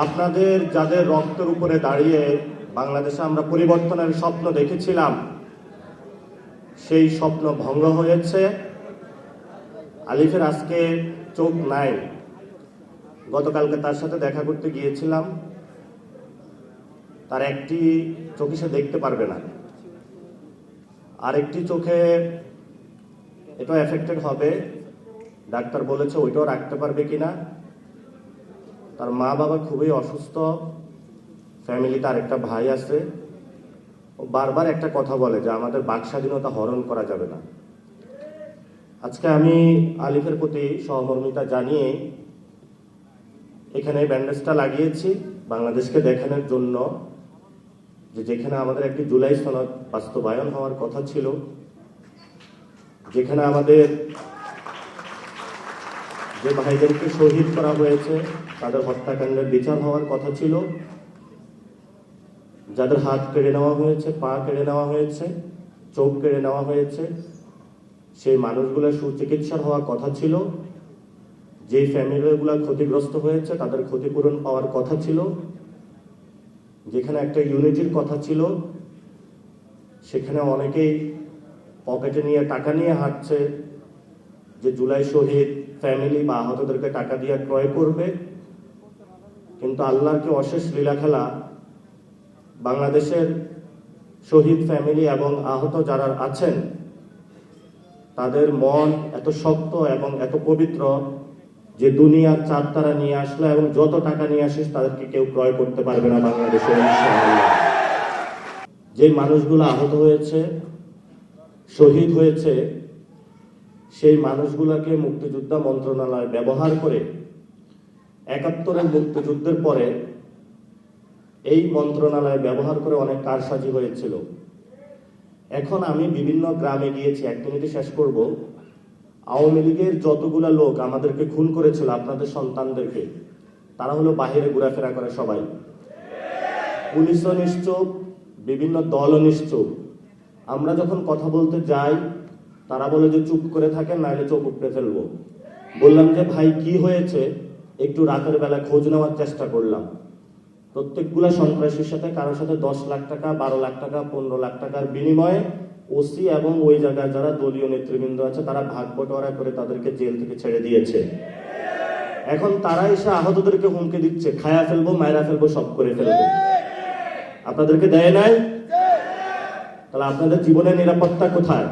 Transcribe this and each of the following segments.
আপনাদের যাদের রক্তের উপরে দাঁড়িয়ে বাংলাদেশে আমরা পরিবর্তনের স্বপ্ন দেখেছিলাম, সেই স্বপ্ন ভঙ্গ হয়েছে। আলিফের আজকে চোখ নাই। গতকালকে তার সাথে দেখা করতে গিয়েছিলাম, তার একটি চোখে সে দেখতে পারবে না, আরেকটি চোখে এটা এফেক্টেড হবে। ডাক্তার বলেছে ওইটাও রাখতে পারবে কিনা। তার মা বাবা খুবই অসুস্থ, ফ্যামিলিতে আরেকটা ভাই আছে। ও বারবার একটা কথা বলে যে আমাদের বাক স্বাধীনতা হরণ করা যাবে না। আজকে আমি আলিফের প্রতি সহমর্মিতা জানিয়ে এখানে ব্যান্ডেজটা লাগিয়েছি বাংলাদেশকে দেখানোর জন্য যে যেখানে আমাদের একটি জুলাই সনদ বাস্তবায়ন হওয়ার কথা ছিল, যেখানে আমাদের যে ভাইদেরকে শহীদ করা হয়েছে তাদের হত্যাকাণ্ডের বিচার হওয়ার কথা ছিল, যাদের হাত কেড়ে নেওয়া হয়েছে, পা কেড়ে নেওয়া হয়েছে, চোখ কেড়ে নেওয়া হয়েছে, সেই মানুষগুলোর সুচিকিৎসা হওয়ার কথা ছিল, যে ফ্যামিলিগুলো ক্ষতিগ্রস্ত হয়েছে তাদের ক্ষতিপূরণ পাওয়ার কথা ছিল, যেখানে একটা ইউনিটির কথা ছিল, সেখানে অনেকেই পকেটে নিয়ে টাকা নিয়ে হাঁটছে যে জুলাই শহীদ ফ্যামিলি বা আহতদেরকে টাকা দিয়ে ক্রয় করবে। কিন্তু আল্লাহর কি অশেষ লীলা খেলা, বাংলাদেশের শহীদ ফ্যামিলি এবং আহত যারা আছেন তাদের মন এত শক্ত এবং এত পবিত্র যে দুনিয়ার চাঁদ তারা নিয়ে আসলো এবং যত টাকা নিয়ে আসিস তাদেরকে কেউ ক্রয় করতে পারবে না বাংলাদেশে ইনশাআল্লাহ। যে মানুষগুলো আহত হয়েছে, শহীদ হয়েছে, সেই মানুষগুলোকে মুক্তিযোদ্ধা মন্ত্রণালয় ব্যবহার করে ৭১-এর মুক্তিযুদ্ধের পরে এই মন্ত্রণালয় ব্যবহার করে অনেক কারসাজি হয়েছিল। এখন আমি বিভিন্ন গ্রামে গিয়েছি, এক মিনিটে শেষ করব। আওয়ামী লীগের যতগুলা লোক আমাদেরকে খুন করেছিল, আপনাদের সন্তানদেরকে, তারা হলো বাহিরে ঘোরাফেরা করে সবাই। পুলিশও নিশ্চুপ, বিভিন্ন দলও নিশ্চুপ। আমরা যখন কথা বলতে যাই তারা বলে যে চুপ করে থাকেন, নাহলে চোখ উপড়ে ফেলবো। বললাম যে ভাই কি হয়েছে, একটু রাতের বেলা খোঁজ নেওয়ার চেষ্টা করলাম। প্রত্যেকগুলা সন্ত্রাসীর সাথে কারোর সাথে 10 লাখ টাকা, 12 লাখ টাকা, 15 লাখ টাকার বিনিময়ে ওসি এবং ওই জায়গায় যারা দলীয় নেতৃবৃন্দ আছে তারা ভাগ বটোয়ারা করে তাদেরকে জেল থেকে ছেড়ে দিয়েছে। এখন তারা এসে আহতদেরকে হুমকি দিচ্ছে, খায়া ফেলবো, মায়েরা ফেলবো, সব করে ফেলবো। আপনাদেরকে দেয় নাই? তাহলে আপনাদের জীবনের নিরাপত্তা কোথায়?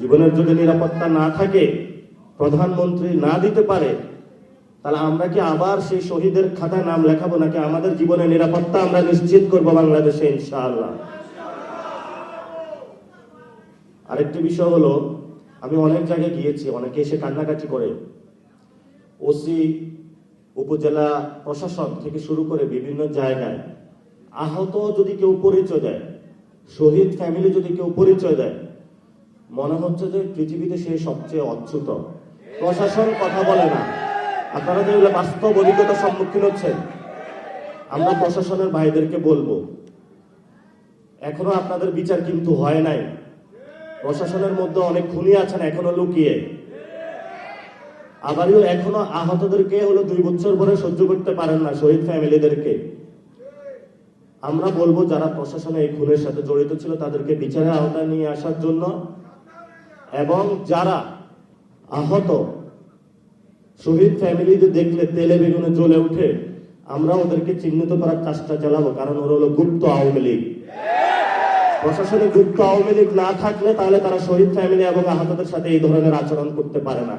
জীবনের যদি নিরাপত্তা না থাকে, প্রধানমন্ত্রী না দিতে পারে, তাহলে আমরা কি আবার সেই শহীদের খাতায় নাম লেখাবো, নাকি আমাদের জীবনের নিরাপত্তা আমরা নিশ্চিত করবো বাংলাদেশে ইনশাআল্লাহ? আরেকটি বিষয় হলো, আমি অনেক জায়গায় গিয়েছি, অনেকে এসে কান্নাকাটি করে। ওসি, উপজেলা প্রশাসন থেকে শুরু করে বিভিন্ন জায়গায় আহত যদি কেউ পরিচয় দেয়, শহীদ ফ্যামিলি যদি কেউ পরিচয় দেয়, মনে হচ্ছে যে পৃথিবীতে সে সবচেয়ে অচ্যুত। প্রশাসন কথা বলে না। আপনারা যেগুলো বাস্তব অভিজ্ঞতার সম্মুখীন হচ্ছেন, আমরা প্রশাসনের ভাইদেরকে বলবো, এখনো আপনাদের বিচার কিন্তু হয় নাই। প্রশাসনের মধ্যে অনেক খুনি আছেন এখনো লুকিয়ে। আবারও এখনো আহতদেরকে হলো 2 বছর পরে সহ্য করতে পারেন না, শহীদ ফ্যামিলিদেরকে। আমরা বলবো যারা প্রশাসনে এই খুনের সাথে জড়িত ছিল তাদেরকে বিচারের আওতায় নিয়ে আসার জন্য, এবং যারা আহত শহীদ ফ্যামিলিদের দেখলে তেলে বেগুনে জ্বলে উঠে, আমরা ওদেরকে চিহ্নিত করার চেষ্টা চালাবো, কারণ ওরা হলো গুপ্ত আওয়ামী লীগ। প্রশাসনে গুপ্ত আওয়ামী লীগ না থাকলে তাহলে তারা শহীদ ফ্যামিলি এবং আহতদের সাথে এই ধরনের আচরণ করতে পারে না।